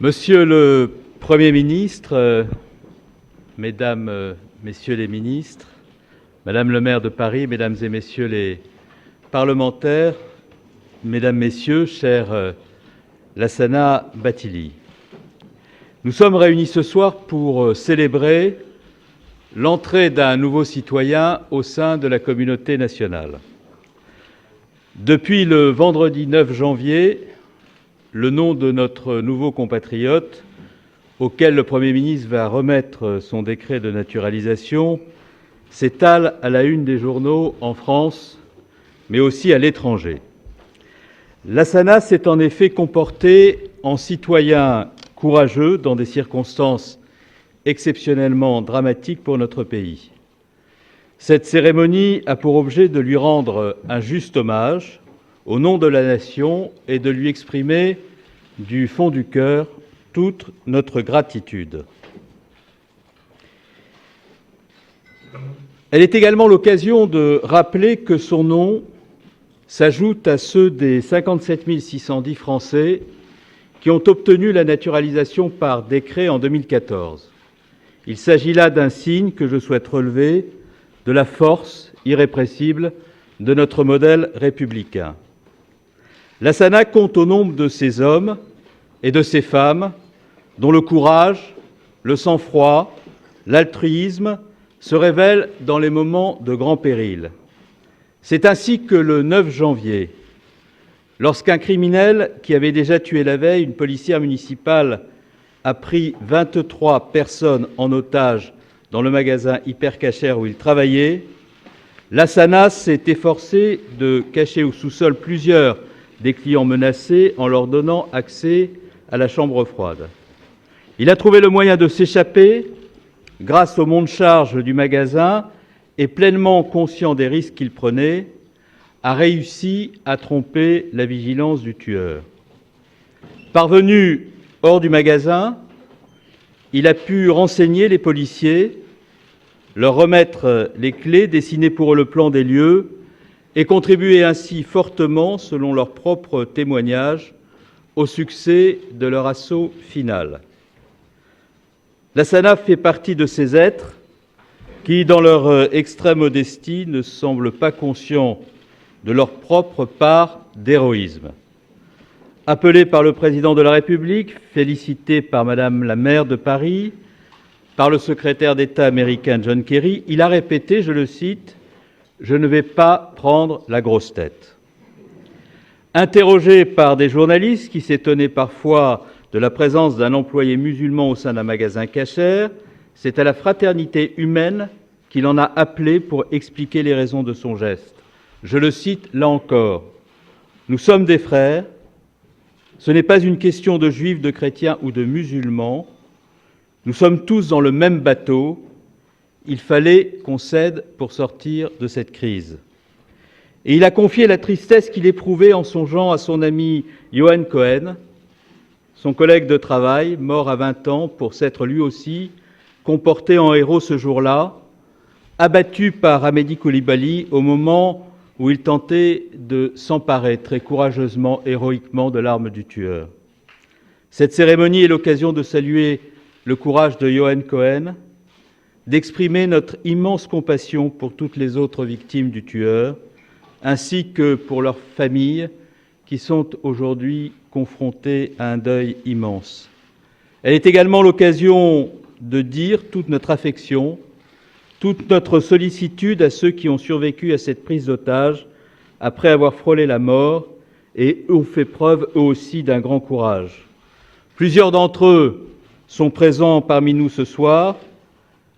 Monsieur le Premier ministre, Mesdames, Messieurs les ministres, Madame le maire de Paris, Mesdames et Messieurs les parlementaires, Mesdames, Messieurs, cher Lassana Bathily, nous sommes réunis ce soir pour célébrer l'entrée d'un nouveau citoyen au sein de la communauté nationale. Depuis le vendredi 9 janvier, le nom de notre nouveau compatriote, auquel le Premier ministre va remettre son décret de naturalisation, s'étale à la une des journaux en France, mais aussi à l'étranger. Lassana s'est en effet comporté en citoyen courageux dans des circonstances exceptionnellement dramatiques pour notre pays. Cette cérémonie a pour objet de lui rendre un juste hommage au nom de la nation et de lui exprimer du fond du cœur toute notre gratitude. Elle est également l'occasion de rappeler que son nom s'ajoute à ceux des 57 610 Français qui ont obtenu la naturalisation par décret en 2014. Il s'agit là d'un signe que je souhaite relever de la force irrépressible de notre modèle républicain. Lassana compte au nombre de ces hommes et de ces femmes dont le courage, le sang-froid, l'altruisme se révèlent dans les moments de grand péril. C'est ainsi que le 9 janvier, lorsqu'un criminel qui avait déjà tué la veille une policière municipale a pris 23 personnes en otage dans le magasin Hyper Cacher où il travaillait, Lassana s'est efforcé de cacher au sous-sol plusieurs des clients menacés en leur donnant accès à la chambre froide. Il a trouvé le moyen de s'échapper grâce au monte-charge du magasin et pleinement conscient des risques qu'il prenait, a réussi à tromper la vigilance du tueur. Parvenu hors du magasin, il a pu renseigner les policiers, leur remettre les clés, dessiner pour eux le plan des lieux et contribuer ainsi fortement, selon leurs propres témoignages, au succès de leur assaut final. Lassana fait partie de ces êtres qui, dans leur extrême modestie, ne semblent pas conscients de leur propre part d'héroïsme. Appelé par le président de la République, félicité par Madame la maire de Paris, par le secrétaire d'État américain John Kerry, il a répété, je le cite, « Je ne vais pas prendre la grosse tête ». Interrogé par des journalistes qui s'étonnaient parfois de la présence d'un employé musulman au sein d'un magasin Cacher, c'est à la fraternité humaine qu'il en a appelé pour expliquer les raisons de son geste. Je le cite là encore, « Nous sommes des frères, ce n'est pas une question de juifs, de chrétiens ou de musulmans, nous sommes tous dans le même bateau, il fallait qu'on s'aide pour sortir de cette crise. » Et il a confié la tristesse qu'il éprouvait en songeant à son ami Yohan Cohen, son collègue de travail, mort à 20 ans pour s'être lui aussi comporté en héros ce jour-là, abattu par Amédi Coulibaly au moment où il tentait de s'emparer très courageusement, héroïquement de l'arme du tueur. Cette cérémonie est l'occasion de saluer le courage de Yohan Cohen, d'exprimer notre immense compassion pour toutes les autres victimes du tueur, ainsi que pour leurs familles qui sont aujourd'hui confrontées à un deuil immense. Elle est également l'occasion de dire toute notre affection, toute notre sollicitude à ceux qui ont survécu à cette prise d'otage après avoir frôlé la mort et ont fait preuve eux aussi d'un grand courage. Plusieurs d'entre eux sont présents parmi nous ce soir.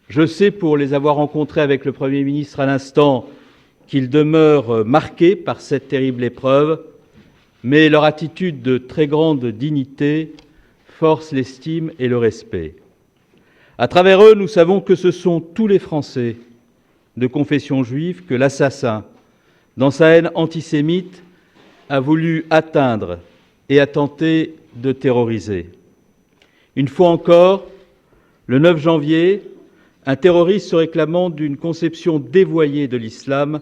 Je sais, pour les avoir rencontrés avec le Premier ministre à l'instant, qu'ils demeurent marqués par cette terrible épreuve, mais leur attitude de très grande dignité force l'estime et le respect. À travers eux, nous savons que ce sont tous les Français de confession juive que l'assassin, dans sa haine antisémite, a voulu atteindre et a tenté de terroriser. Une fois encore, le 9 janvier, un terroriste se réclamant d'une conception dévoyée de l'islam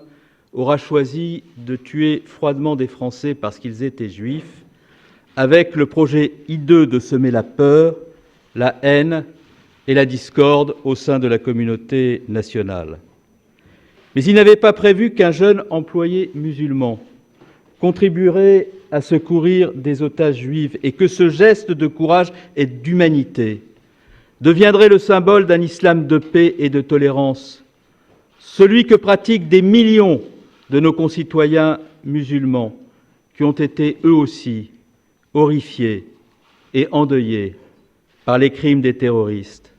aura choisi de tuer froidement des Français parce qu'ils étaient juifs, avec le projet hideux de semer la peur, la haine et la discorde au sein de la communauté nationale. Mais il n'avait pas prévu qu'un jeune employé musulman contribuerait à secourir des otages juifs et que ce geste de courage et d'humanité deviendrait le symbole d'un islam de paix et de tolérance, celui que pratiquent des millions de nos concitoyens musulmans qui ont été eux aussi horrifiés et endeuillés par les crimes des terroristes.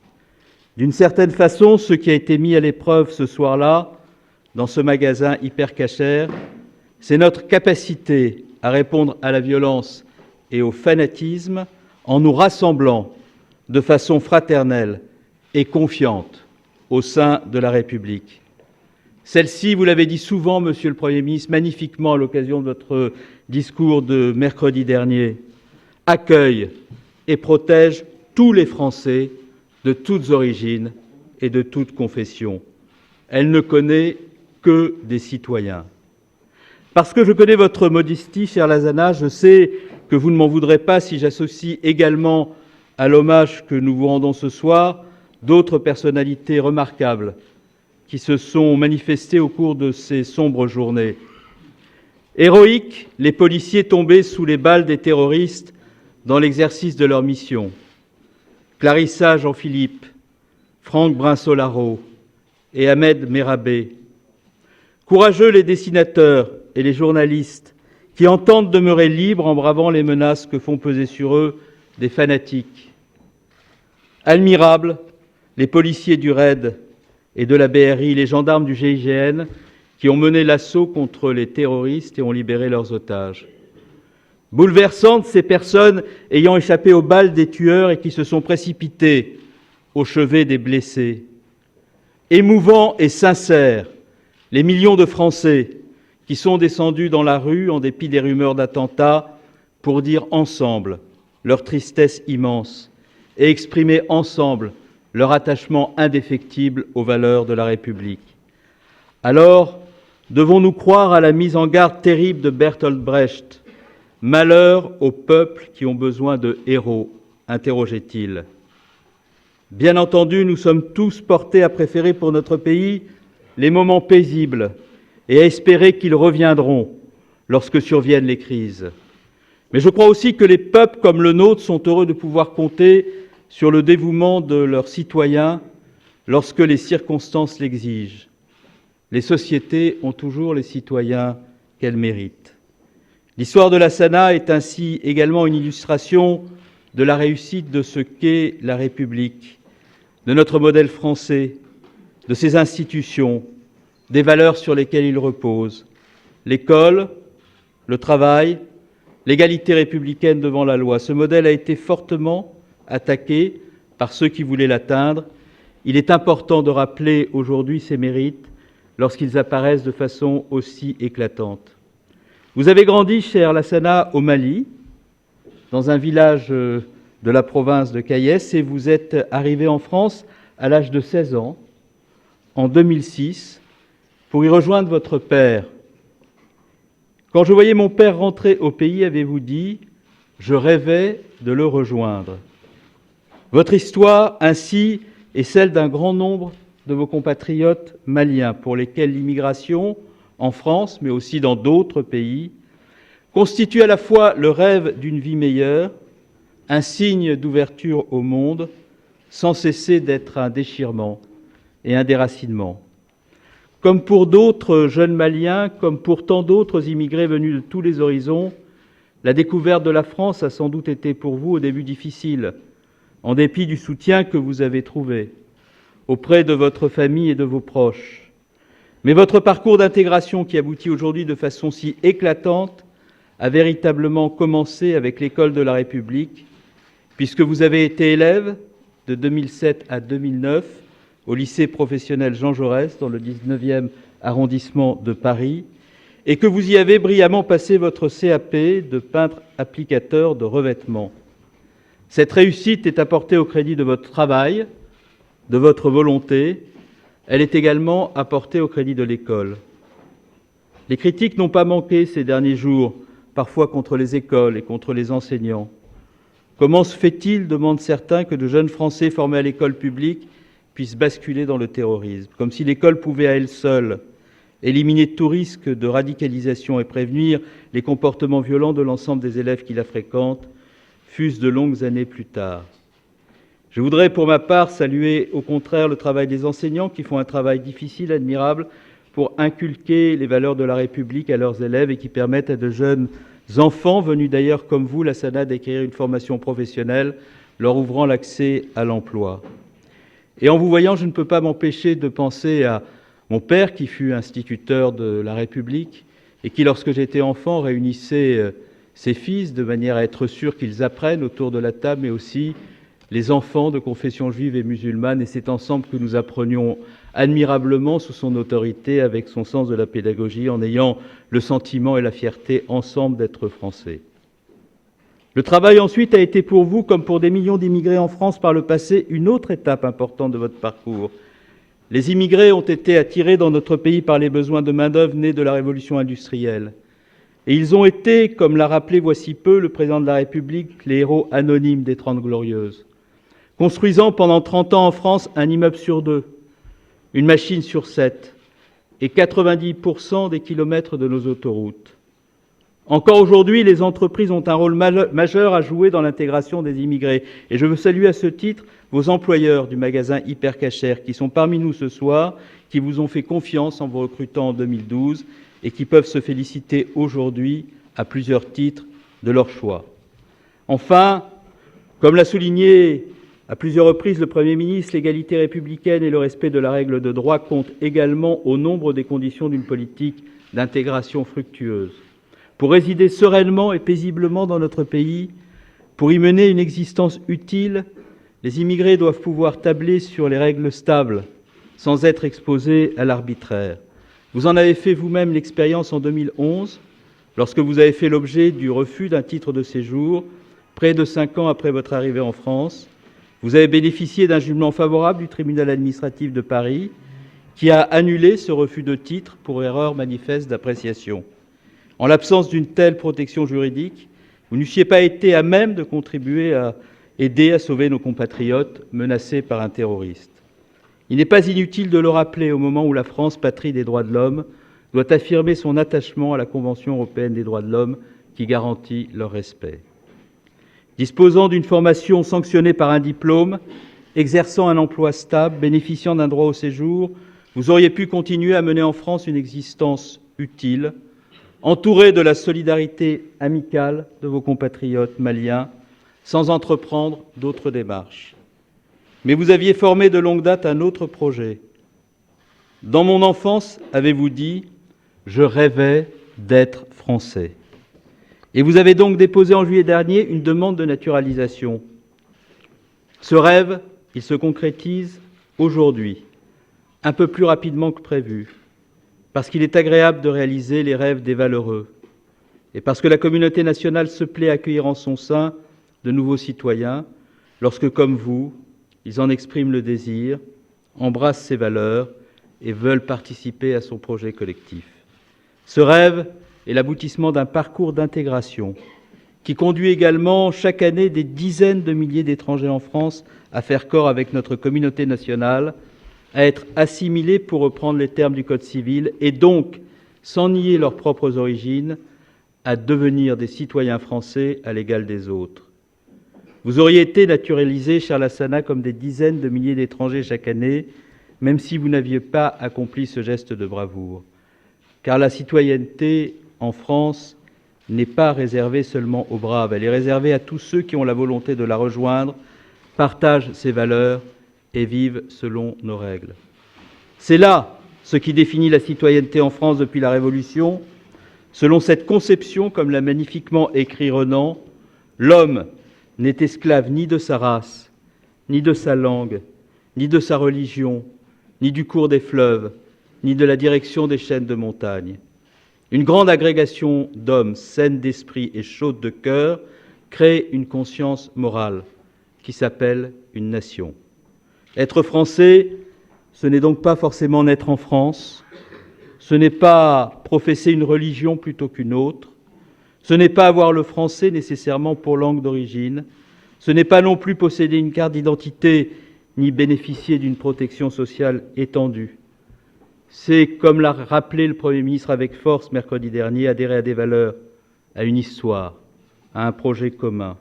D'une certaine façon, ce qui a été mis à l'épreuve ce soir-là, dans ce magasin Hyper Cacher, c'est notre capacité à répondre à la violence et au fanatisme en nous rassemblant de façon fraternelle et confiante au sein de la République. Celle-ci, vous l'avez dit souvent, Monsieur le Premier ministre, magnifiquement à l'occasion de votre discours de mercredi dernier, accueille et protège tous les Français de toutes origines et de toutes confessions. Elle ne connaît que des citoyens. Parce que je connais votre modestie, cher Lazana, je sais que vous ne m'en voudrez pas si j'associe également à l'hommage que nous vous rendons ce soir d'autres personnalités remarquables qui se sont manifestées au cours de ces sombres journées. Héroïques, les policiers tombés sous les balles des terroristes dans l'exercice de leur mission. Clarissa Jean-Philippe, Franck Brinsolaro et Ahmed Merabé. Courageux les dessinateurs et les journalistes qui entendent demeurer libres en bravant les menaces que font peser sur eux des fanatiques. Admirables, les policiers du RAID et de la BRI, les gendarmes du GIGN qui ont mené l'assaut contre les terroristes et ont libéré leurs otages. Bouleversantes, ces personnes ayant échappé aux balles des tueurs et qui se sont précipitées au chevet des blessés. Émouvants et sincères, les millions de Français qui sont descendus dans la rue en dépit des rumeurs d'attentats pour dire ensemble leur tristesse immense et exprimer ensemble leur attachement indéfectible aux valeurs de la République. Alors, devons-nous croire à la mise en garde terrible de Bertolt Brecht ? Malheur aux peuples qui ont besoin de héros, interrogeait-il. Bien entendu, nous sommes tous portés à préférer pour notre pays les moments paisibles et à espérer qu'ils reviendront lorsque surviennent les crises. Mais je crois aussi que les peuples comme le nôtre sont heureux de pouvoir compter sur le dévouement de leurs citoyens lorsque les circonstances l'exigent. Les sociétés ont toujours les citoyens qu'elles méritent. L'histoire de la Sana est ainsi également une illustration de la réussite de ce qu'est la République, de notre modèle français, de ses institutions, des valeurs sur lesquelles il repose, l'école, le travail, l'égalité républicaine devant la loi. Ce modèle a été fortement attaqué par ceux qui voulaient l'atteindre. Il est important de rappeler aujourd'hui ses mérites lorsqu'ils apparaissent de façon aussi éclatante. Vous avez grandi, cher Lassana, au Mali, dans un village de la province de Kayes, et vous êtes arrivé en France à l'âge de 16 ans, en 2006, pour y rejoindre votre père. Quand je voyais mon père rentrer au pays, avez-vous dit, je rêvais de le rejoindre. Votre histoire, ainsi, est celle d'un grand nombre de vos compatriotes maliens, pour lesquels l'immigration, en France, mais aussi dans d'autres pays, constitue à la fois le rêve d'une vie meilleure, un signe d'ouverture au monde, sans cesser d'être un déchirement et un déracinement. Comme pour d'autres jeunes Maliens, comme pour tant d'autres immigrés venus de tous les horizons, la découverte de la France a sans doute été pour vous au début difficile, en dépit du soutien que vous avez trouvé auprès de votre famille et de vos proches. Mais votre parcours d'intégration qui aboutit aujourd'hui de façon si éclatante a véritablement commencé avec l'École de la République, puisque vous avez été élève de 2007 à 2009 au lycée professionnel Jean Jaurès, dans le 19e arrondissement de Paris, et que vous y avez brillamment passé votre CAP de peintre applicateur de revêtement. Cette réussite est apportée au crédit de votre travail, de votre volonté. Elle est également apportée au crédit de l'école. Les critiques n'ont pas manqué ces derniers jours parfois contre les écoles et contre les enseignants. Comment se fait-il, demandent certains, que de jeunes Français formés à l'école publique puissent basculer dans le terrorisme, comme si l'école pouvait à elle seule éliminer tout risque de radicalisation et prévenir les comportements violents de l'ensemble des élèves qui la fréquentent, fût-ce de longues années plus tard. Je voudrais pour ma part saluer au contraire le travail des enseignants qui font un travail difficile, admirable, pour inculquer les valeurs de la République à leurs élèves et qui permettent à de jeunes enfants, venus d'ailleurs comme vous, la SANA, d'acquérir une formation professionnelle, leur ouvrant l'accès à l'emploi. Et en vous voyant, je ne peux pas m'empêcher de penser à mon père, qui fut instituteur de la République et qui, lorsque j'étais enfant, réunissait ses fils de manière à être sûr qu'ils apprennent autour de la table, mais aussi les enfants de confession juive et musulmane. Et c'est ensemble que nous apprenions admirablement sous son autorité, avec son sens de la pédagogie, en ayant le sentiment et la fierté ensemble d'être français. Le travail ensuite a été pour vous, comme pour des millions d'immigrés en France par le passé, une autre étape importante de votre parcours. Les immigrés ont été attirés dans notre pays par les besoins de main-d'œuvre nés de la révolution industrielle. Et ils ont été, comme l'a rappelé voici peu le président de la République, les héros anonymes des 30 Glorieuses, construisant pendant 30 ans en France un immeuble sur 2, une machine sur 7 et 90% des kilomètres de nos autoroutes. Encore aujourd'hui, les entreprises ont un rôle majeur à jouer dans l'intégration des immigrés. Et je veux saluer à ce titre vos employeurs du magasin Hypercacher qui sont parmi nous ce soir, qui vous ont fait confiance en vous recrutant en 2012 et qui peuvent se féliciter aujourd'hui, à plusieurs titres, de leur choix. Enfin, comme l'a souligné à plusieurs reprises le Premier ministre, l'égalité républicaine et le respect de la règle de droit comptent également au nombre des conditions d'une politique d'intégration fructueuse. Pour résider sereinement et paisiblement dans notre pays, pour y mener une existence utile, les immigrés doivent pouvoir tabler sur les règles stables, sans être exposés à l'arbitraire. Vous en avez fait vous-même l'expérience en 2011, lorsque vous avez fait l'objet du refus d'un titre de séjour, près de 5 ans après votre arrivée en France. Vous avez bénéficié d'un jugement favorable du tribunal administratif de Paris, qui a annulé ce refus de titre pour erreur manifeste d'appréciation. En l'absence d'une telle protection juridique, vous n'eussiez pas été à même de contribuer à aider à sauver nos compatriotes menacés par un terroriste. Il n'est pas inutile de le rappeler au moment où la France, patrie des droits de l'homme, doit affirmer son attachement à la Convention européenne des droits de l'homme qui garantit leur respect. Disposant d'une formation sanctionnée par un diplôme, exerçant un emploi stable, bénéficiant d'un droit au séjour, vous auriez pu continuer à mener en France une existence utile, entouré de la solidarité amicale de vos compatriotes maliens, sans entreprendre d'autres démarches. Mais vous aviez formé de longue date un autre projet. Dans mon enfance, avez-vous dit, je rêvais d'être français. Et vous avez donc déposé en juillet dernier une demande de naturalisation. Ce rêve, il se concrétise aujourd'hui, un peu plus rapidement que prévu, parce qu'il est agréable de réaliser les rêves des valeureux, et parce que la communauté nationale se plaît à accueillir en son sein de nouveaux citoyens, lorsque, comme vous, ils en expriment le désir, embrassent ses valeurs et veulent participer à son projet collectif. Ce rêve est l'aboutissement d'un parcours d'intégration qui conduit également chaque année des dizaines de milliers d'étrangers en France à faire corps avec notre communauté nationale, à être assimilés, pour reprendre les termes du Code civil, et donc, sans nier leurs propres origines, à devenir des citoyens français à l'égal des autres. Vous auriez été naturalisés, cher Lassana, comme des dizaines de milliers d'étrangers chaque année, même si vous n'aviez pas accompli ce geste de bravoure. Car la citoyenneté en France n'est pas réservée seulement aux braves, elle est réservée à tous ceux qui ont la volonté de la rejoindre, partagent ses valeurs et vivent selon nos règles. C'est là ce qui définit la citoyenneté en France depuis la Révolution. Selon cette conception, comme l'a magnifiquement écrit Renan, l'homme n'est esclave ni de sa race, ni de sa langue, ni de sa religion, ni du cours des fleuves, ni de la direction des chaînes de montagne. Une grande agrégation d'hommes sains d'esprit et chauds de cœur crée une conscience morale qui s'appelle une nation. Être français, ce n'est donc pas forcément naître en France, ce n'est pas professer une religion plutôt qu'une autre, Ce n'est pas avoir le français nécessairement pour langue d'origine. Ce n'est pas non plus posséder une carte d'identité ni bénéficier d'une protection sociale étendue. C'est, comme l'a rappelé le Premier ministre avec force mercredi dernier, adhérer à des valeurs, à une histoire, à un projet commun.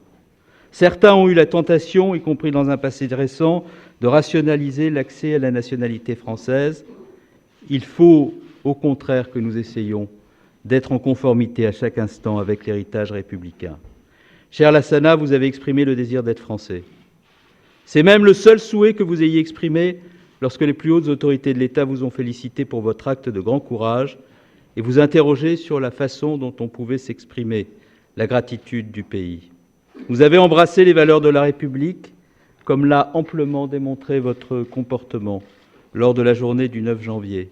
Certains ont eu la tentation, y compris dans un passé récent, de rationaliser l'accès à la nationalité française. Il faut, au contraire, que nous essayions d'être en conformité à chaque instant avec l'héritage républicain. Cher Lassana, vous avez exprimé le désir d'être français. C'est même le seul souhait que vous ayez exprimé lorsque les plus hautes autorités de l'État vous ont félicité pour votre acte de grand courage et vous interrogez sur la façon dont on pouvait s'exprimer la gratitude du pays. Vous avez embrassé les valeurs de la République, comme l'a amplement démontré votre comportement lors de la journée du 9 janvier.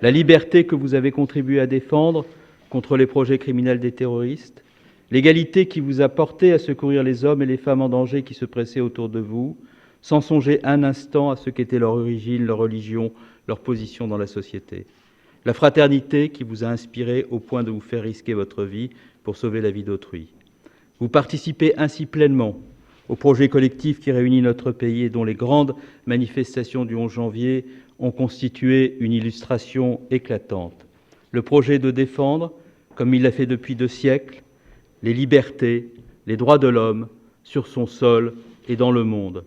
La liberté que vous avez contribué à défendre contre les projets criminels des terroristes, l'égalité qui vous a porté à secourir les hommes et les femmes en danger qui se pressaient autour de vous, sans songer un instant à ce qu'était leur origine, leur religion, leur position dans la société. La fraternité qui vous a inspiré au point de vous faire risquer votre vie pour sauver la vie d'autrui. Vous participez ainsi pleinement au projet collectif qui réunit notre pays et dont les grandes manifestations du 11 janvier ont constitué une illustration éclatante. Le projet de défendre, comme il l'a fait depuis 2 siècles, les libertés, les droits de l'homme sur son sol et dans le monde.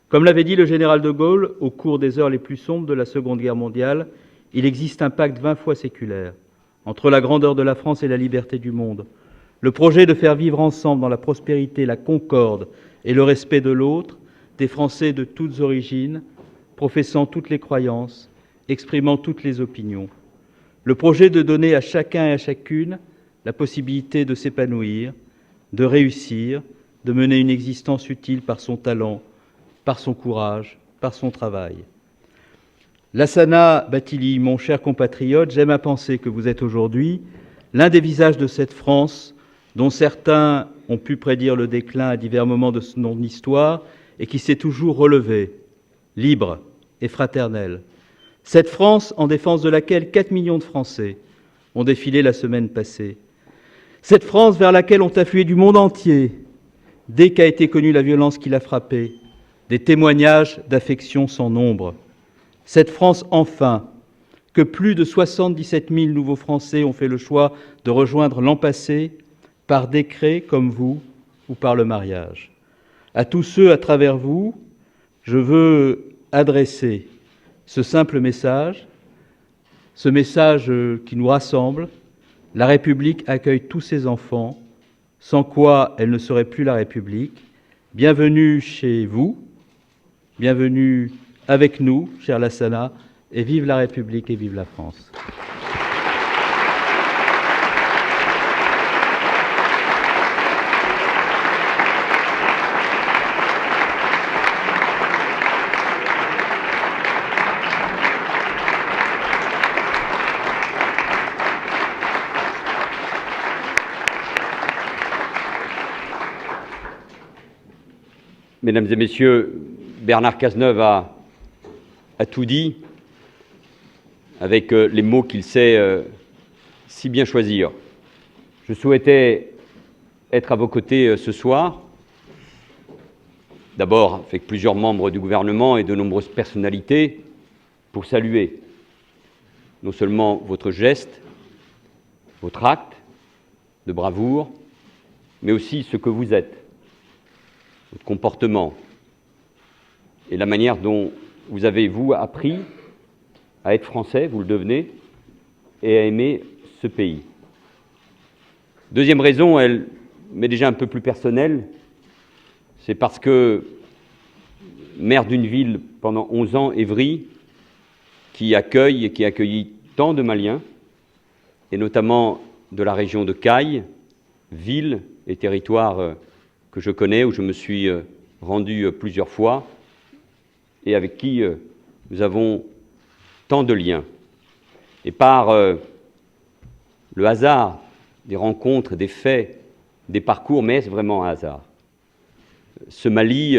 Comme l'avait dit le général de Gaulle au cours des heures les plus sombres de la Seconde Guerre mondiale, il existe un pacte 20 fois séculaire entre la grandeur de la France et la liberté du monde. Le projet de faire vivre ensemble dans la prospérité, la concorde et le respect de l'autre, des Français de toutes origines, professant toutes les croyances, exprimant toutes les opinions. Le projet de donner à chacun et à chacune la possibilité de s'épanouir, de réussir, de mener une existence utile par son talent, par son courage, par son travail. Lassana Bathily, mon cher compatriote, j'aime à penser que vous êtes aujourd'hui l'un des visages de cette France dont certains ont pu prédire le déclin à divers moments de son histoire et qui s'est toujours relevée, libre et fraternelle. Cette France en défense de laquelle 4 millions de Français ont défilé la semaine passée. Cette France vers laquelle ont afflué du monde entier, dès qu'a été connue la violence qui l'a frappée, des témoignages d'affection sans nombre. Cette France, enfin, que plus de 77 000 nouveaux Français ont fait le choix de rejoindre l'an passé, par décret comme vous ou par le mariage. À tous ceux à travers vous, je veux adresser ce simple message, ce message qui nous rassemble. La République accueille tous ses enfants, sans quoi elle ne serait plus la République. Bienvenue chez vous, bienvenue avec nous, cher Lassana, et vive la République et vive la France. Mesdames et messieurs, Bernard Cazeneuve a tout dit avec les mots qu'il sait si bien choisir. Je souhaitais être à vos côtés ce soir, d'abord avec plusieurs membres du gouvernement et de nombreuses personnalités, pour saluer non seulement votre geste, votre acte de bravoure, mais aussi ce que vous êtes, votre comportement et la manière dont vous avez, vous, appris à être français, vous le devenez, et à aimer ce pays. Deuxième raison, elle m'est déjà un peu plus personnelle, c'est parce que maire d'une ville pendant 11 ans, Évry, qui accueille et qui a accueilli tant de Maliens, et notamment de la région de Caille, ville et territoire que je connais, où je me suis rendu plusieurs fois, et avec qui nous avons tant de liens. Et par le hasard des rencontres, des faits, des parcours, mais est-ce vraiment un hasard? Ce Mali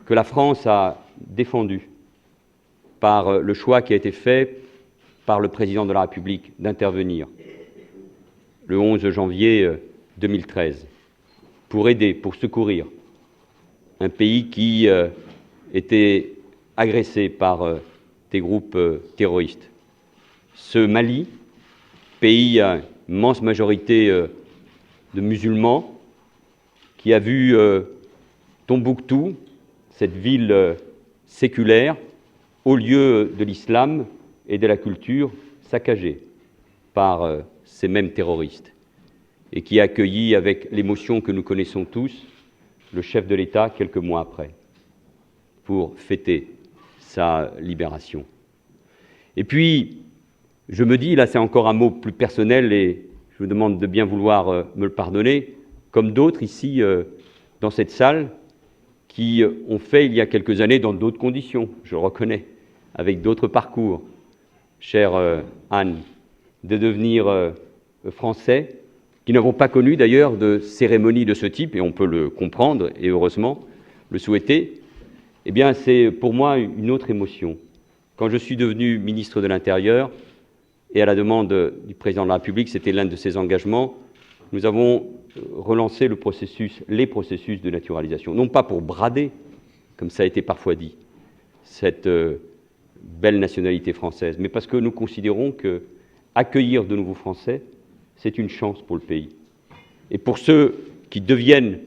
que la France a défendu par le choix qui a été fait par le président de la République d'intervenir. le 11 janvier 2013, pour aider, pour secourir un pays qui était agressé par des groupes terroristes. Ce Mali, pays à immense majorité de musulmans, qui a vu Tombouctou, cette ville séculaire, au lieu de l'islam et de la culture, saccagée par ces mêmes terroristes, et qui a accueilli avec l'émotion que nous connaissons tous le chef de l'État quelques mois après, pour fêter sa libération. Et puis, je me dis, là c'est encore un mot plus personnel et je vous demande de bien vouloir me le pardonner, comme d'autres ici dans cette salle qui ont fait il y a quelques années dans d'autres conditions, je le reconnais, avec d'autres parcours, chère Anne, de devenir français, qui n'avons pas connu d'ailleurs de cérémonie de ce type, et on peut le comprendre, et heureusement, le souhaiter, eh bien c'est pour moi une autre émotion. Quand je suis devenu ministre de l'Intérieur, et à la demande du président de la République, c'était l'un de ses engagements, nous avons relancé les processus de naturalisation. Non pas pour brader, comme ça a été parfois dit, cette belle nationalité française, mais parce que nous considérons que accueillir de nouveaux Français, c'est une chance pour le pays. Et pour ceux qui deviennent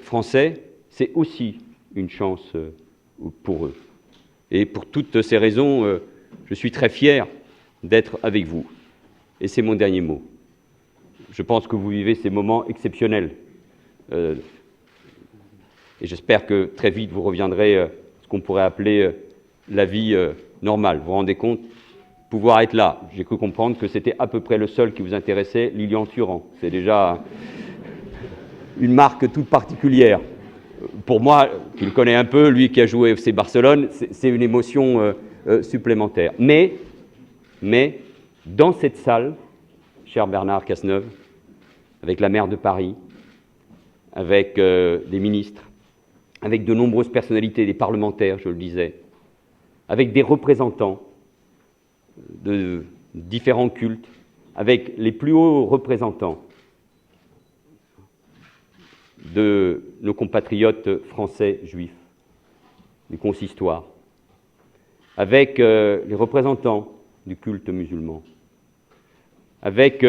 Français, c'est aussi une chance pour eux. Et pour toutes ces raisons, je suis très fier d'être avec vous. Et c'est mon dernier mot. Je pense que vous vivez ces moments exceptionnels. Et j'espère que très vite vous reviendrez à ce qu'on pourrait appeler la vie normale. Vous vous rendez compte ? Pouvoir être là. J'ai cru comprendre que c'était à peu près le seul qui vous intéressait, Lilian Thuram. C'est déjà une marque toute particulière. Pour moi, qui le connais un peu, lui qui a joué au FC Barcelone, c'est une émotion supplémentaire. Mais, dans cette salle, cher Bernard Cazeneuve, avec la maire de Paris, avec des ministres, avec de nombreuses personnalités, des parlementaires, je le disais, avec des représentants de différents cultes, avec les plus hauts représentants de nos compatriotes français juifs, du consistoire, avec les représentants du culte musulman, avec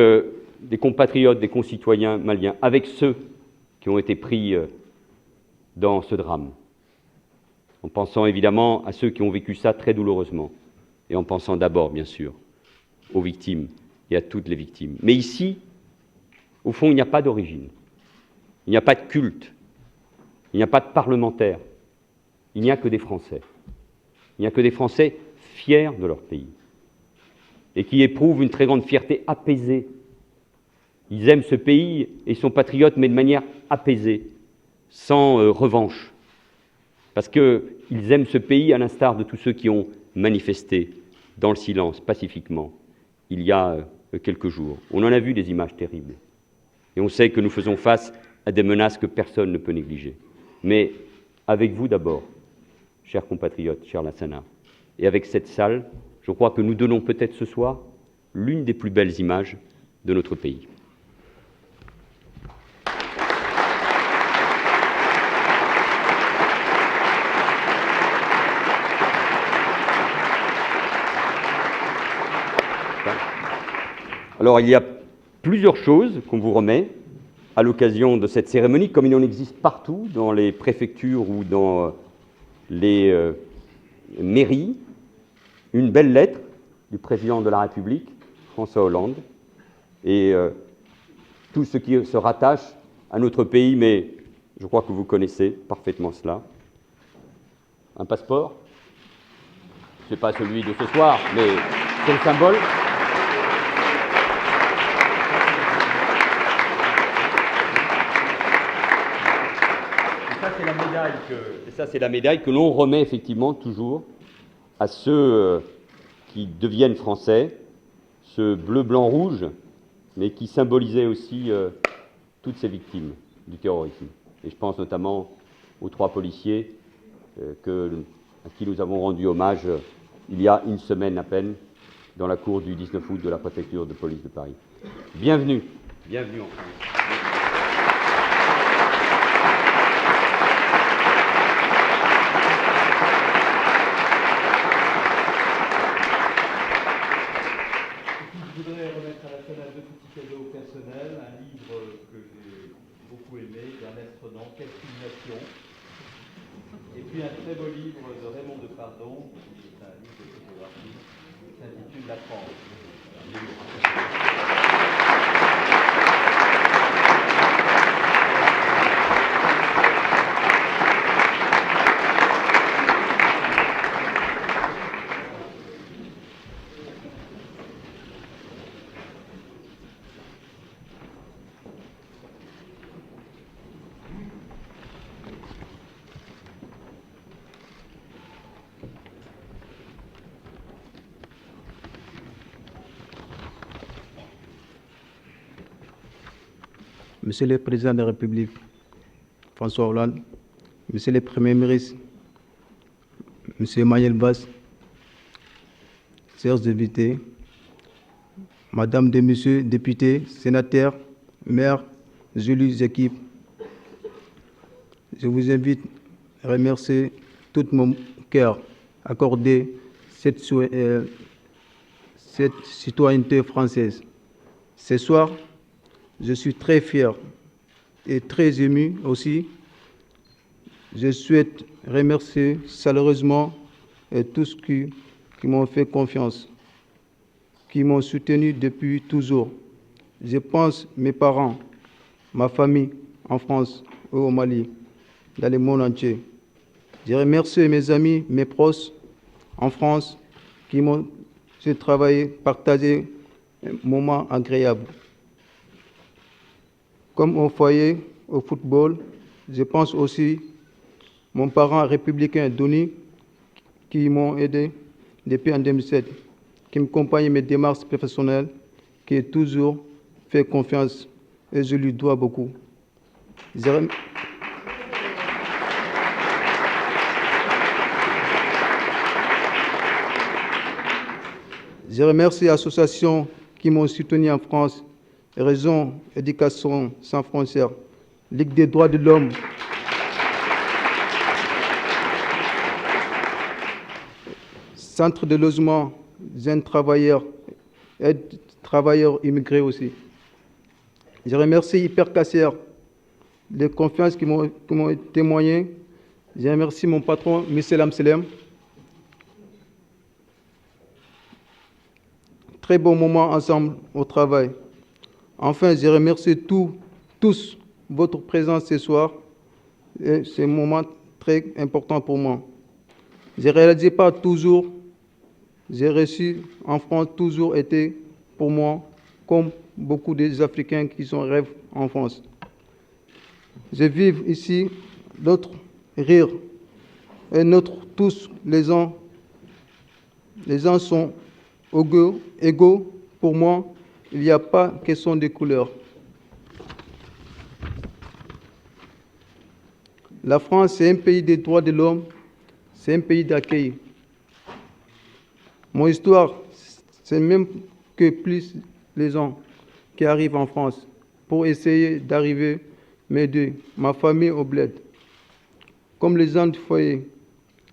des compatriotes, des concitoyens maliens, avec ceux qui ont été pris dans ce drame, en pensant évidemment à ceux qui ont vécu ça très douloureusement, et en pensant d'abord, bien sûr, aux victimes et à toutes les victimes. Mais ici, au fond, il n'y a pas d'origine, il n'y a pas de culte, il n'y a pas de parlementaires, il n'y a que des Français. Il n'y a que des Français fiers de leur pays et qui éprouvent une très grande fierté apaisée. Ils aiment ce pays et sont patriotes, mais de manière apaisée, sans revanche, parce qu'ils aiment ce pays à l'instar de tous ceux qui ont manifesté dans le silence, pacifiquement, il y a quelques jours. On en a vu des images terribles. Et on sait que nous faisons face à des menaces que personne ne peut négliger. Mais avec vous d'abord, chers compatriotes, chers Lassana, et avec cette salle, je crois que nous donnons peut-être ce soir l'une des plus belles images de notre pays. Alors, il y a plusieurs choses qu'on vous remet à l'occasion de cette cérémonie, comme il en existe partout dans les préfectures ou dans les mairies. Une belle lettre du président de la République, François Hollande, et tout ce qui se rattache à notre pays, mais je crois que vous connaissez parfaitement cela. Un passeport, ce n'est pas celui de ce soir, mais c'est le symbole. Ça, c'est la médaille que l'on remet effectivement toujours à ceux qui deviennent français, ce bleu, blanc, rouge, mais qui symbolisait aussi toutes ces victimes du terrorisme. Et je pense notamment aux 3 policiers à qui nous avons rendu hommage il y a une semaine à peine dans la cour du 19 août de la préfecture de police de Paris. Bienvenue Bienvenue en France. Je voudrais remettre à la finale deux petits cadeaux personnels, un livre que j'ai beaucoup aimé d'Ernest Renan, Quelques nations, et puis un très beau livre de Raymond Depardon, qui est un livre de photographie, qui s'intitule La France. Monsieur le Président de la République, François Hollande, Monsieur le Premier ministre, Monsieur Manuel Valls, chers invités, Madame et Messieurs députés, sénateurs, maires, élus, équipes, je vous invite à remercier tout mon cœur accordé cette citoyenneté française. Ce soir, je suis très fier et très ému aussi. Je souhaite remercier chaleureusement tous qui m'ont fait confiance, qui m'ont soutenu depuis toujours. Je pense mes parents, ma famille en France ou au Mali, dans le monde entier. Je remercie mes amis, mes proches en France qui m'ont travaillé, partagé un moment agréable. Comme au foyer, au football, je pense aussi mon parent républicain, Denis, qui m'ont aidé depuis en 2007, qui m'accompagne mes démarches professionnelles, qui a toujours fait confiance et je lui dois beaucoup. Je remercie les associations qui m'ont soutenu en France, Raison, Éducation sans frontières, Ligue des droits de l'homme, Centre de logement, jeunes travailleurs, aide travailleurs immigrés aussi. Je remercie Hypercacher, les confiances qui m'ont témoigné. Je remercie mon patron, Michel Amselem. Très bon moment ensemble au travail. Enfin, je remercie tous votre présence ce soir. C'est un moment très important pour moi. Je ne réalisais pas toujours, j'ai reçu en France, toujours été pour moi comme beaucoup des Africains qui sont rêvent en France. Je vis ici, d'autres rire, et notre tous, les gens sont égaux. Pour moi, il n'y a pas question de couleur. La France, c'est un pays des droits de l'homme, c'est un pays d'accueil. Mon histoire, c'est même que plus les gens qui arrivent en France pour essayer d'arriver, m'aider, ma famille au bled. Comme les gens du foyer,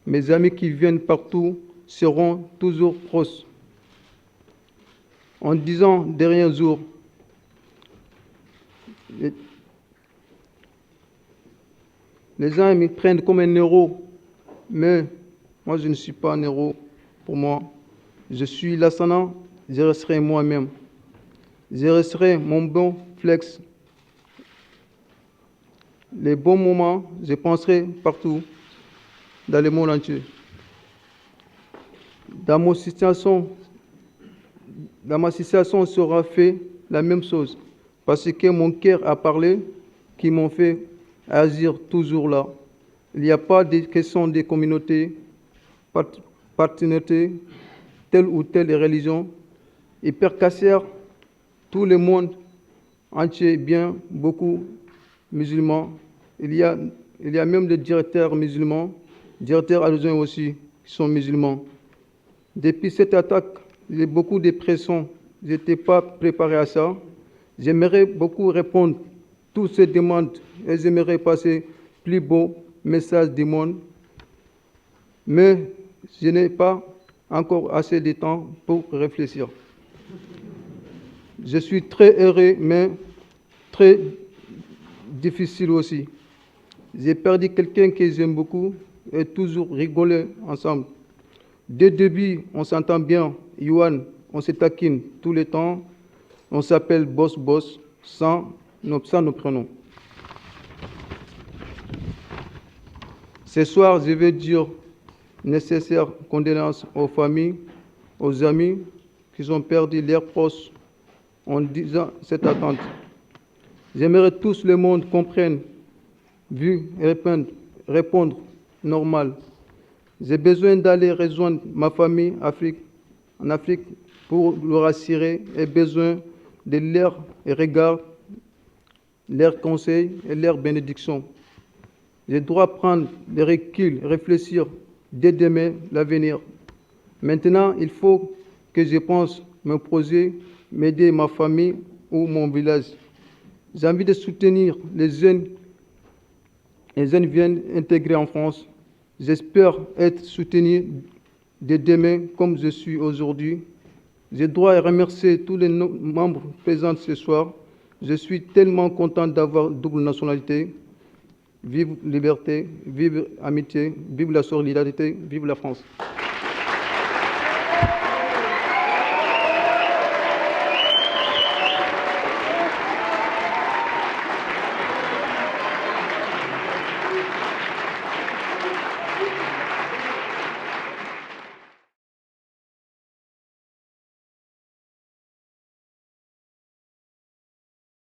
mes amis qui viennent partout seront toujours proches. En 10 ans, derniers jours, les gens me prennent comme un héros, mais moi je ne suis pas un héros. Pour moi, je suis Lassana, je resterai moi-même. Je resterai mon bon flex. Les bons moments, je penserai partout, dans le monde entier. Dans ma situation sera fait la même chose, parce que mon cœur a parlé, qui m'ont fait agir toujours là. Il n'y a pas de question de communauté, partenariat, telle ou telle religion. Hypercacher, tout le monde entier, bien beaucoup musulmans. Il y a même des directeurs musulmans, directeurs adjoints aussi, qui sont musulmans. Depuis cette attaque, il y a beaucoup de pression. Je n'étais pas préparé à ça. J'aimerais beaucoup répondre à toutes ces demandes et j'aimerais passer plus beau message du monde, mais je n'ai pas encore assez de temps pour réfléchir. Je suis très heureux, mais très difficile aussi. J'ai perdu quelqu'un que j'aime beaucoup et toujours rigoler ensemble. Dès le début, on s'entend bien. Yohan, on se taquine tout le temps. On s'appelle Boss Boss sans nos prénoms. Ce soir, je vais dire nécessaires condoléances aux familles, aux amis qui ont perdu leurs proches en disant cette attente. J'aimerais que tout le monde comprenne, vu et répondre normal. J'ai besoin d'aller rejoindre ma famille en Afrique pour le rassurer et besoin de leurs regards, leurs conseils et leurs bénédictions. Je dois prendre le recul, réfléchir dès demain l'avenir. Maintenant, il faut que je pense mon projet, m'aider ma famille ou mon village. J'ai envie de soutenir les jeunes viennent intégrer en France. J'espère être soutenu dès demain comme je suis aujourd'hui. Je dois remercier tous les membres présents ce soir. Je suis tellement content d'avoir double nationalité. Vive liberté, vive amitié, vive la solidarité, vive la France.